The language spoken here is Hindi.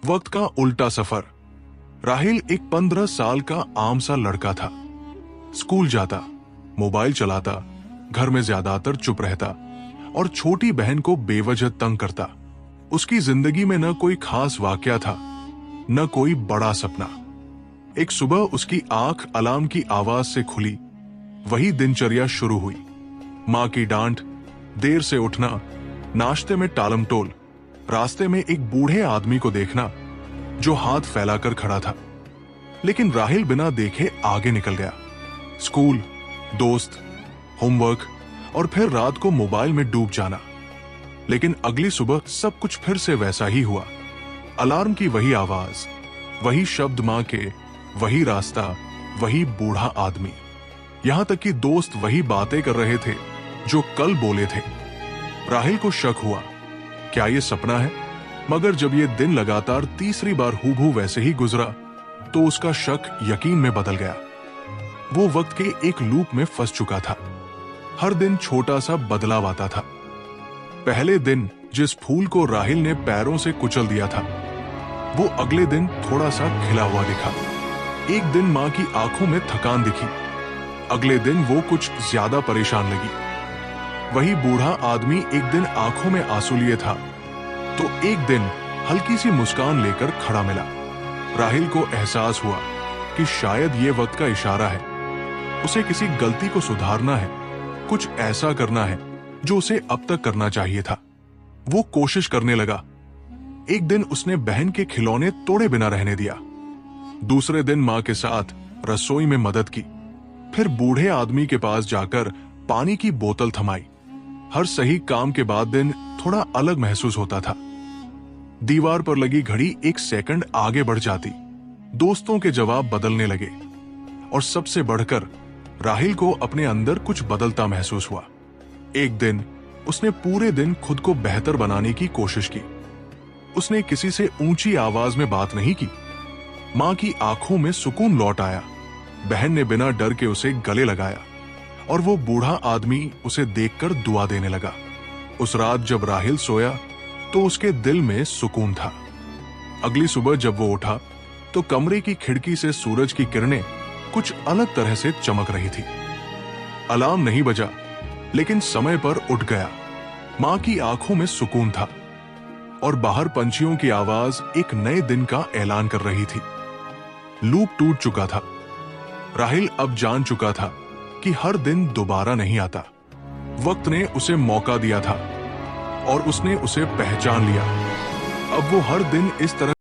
वक्त का उल्टा सफर। राहिल एक 15 साल का आम सा लड़का था। स्कूल जाता, मोबाइल चलाता, घर में ज्यादातर चुप रहता और छोटी बहन को बेवजह तंग करता। उसकी जिंदगी में न कोई खास वाकया था, न कोई बड़ा सपना। एक सुबह उसकी आंख अलार्म की आवाज से खुली। वही दिनचर्या शुरू हुई। मां की डांट, देर से उठना, नाश्ते में टालमटोल, रास्ते में एक बूढ़े आदमी को देखना जो हाथ फैलाकर खड़ा था। लेकिन राहिल बिना देखे आगे निकल गया। स्कूल, दोस्त, होमवर्क और फिर रात को मोबाइल में डूब जाना। लेकिन अगली सुबह सब कुछ फिर से वैसा ही हुआ। अलार्म की वही आवाज, वही शब्द मां के, वही रास्ता, वही बूढ़ा आदमी। यहां तक कि दोस्त वही बातें कर रहे थे जो कल बोले थे। राहिल को शक हुआ, क्या ये सपना है? मगर जब ये दिन लगातार तीसरी बार हूबहू वैसे ही गुजरा तो उसका शक यकीन में बदल गया। वो वक्त के एक लूप में फंस चुका था। हर दिन छोटा सा बदलाव आता था। पहले दिन जिस फूल को राहिल ने पैरों से कुचल दिया था, वो अगले दिन थोड़ा सा खिला हुआ दिखा। एक दिन मां की आंखों में थकान दिखी, अगले दिन वो कुछ ज्यादा परेशान लगी। वही बूढ़ा आदमी एक दिन आंखों में आंसू लिए था तो एक दिन हल्की सी मुस्कान लेकर खड़ा मिला। राहिल को एहसास हुआ कि शायद ये वक्त का इशारा है। उसे किसी गलती को सुधारना है, कुछ ऐसा करना है जो उसे अब तक करना चाहिए था। वो कोशिश करने लगा। एक दिन उसने बहन के खिलौने तोड़े बिना रहने दिया। दूसरे दिन मां के साथ रसोई में मदद की। फिर बूढ़े आदमी के पास जाकर पानी की बोतल थमाई। हर सही काम के बाद दिन थोड़ा अलग महसूस होता था। दीवार पर लगी घड़ी एक सेकंड आगे बढ़ जाती। दोस्तों के जवाब बदलने लगे और सबसे बढ़कर राहिल को अपने अंदर कुछ बदलता महसूस हुआ। एक दिन उसने पूरे दिन खुद को बेहतर बनाने की कोशिश की। उसने किसी से ऊंची आवाज में बात नहीं की। मां की आंखों में सुकून लौट आया। बहन ने बिना डर के उसे गले लगाया और वो बूढ़ा आदमी उसे देखकर दुआ देने लगा। उस रात जब राहिल सोया तो उसके दिल में सुकून था। अगली सुबह जब वो उठा तो कमरे की खिड़की से सूरज की किरणें कुछ अलग तरह से चमक रही थी। अलार्म नहीं बजा, लेकिन समय पर उठ गया। मां की आंखों में सुकून था और बाहर पंछियों की आवाज एक नए दिन का ऐलान कर रही थी। लूप टूट चुका था। राहिल अब जान चुका था कि हर दिन दोबारा नहीं आता। वक्त ने उसे मौका दिया था और उसने उसे पहचान लिया। अब वो हर दिन इस तरह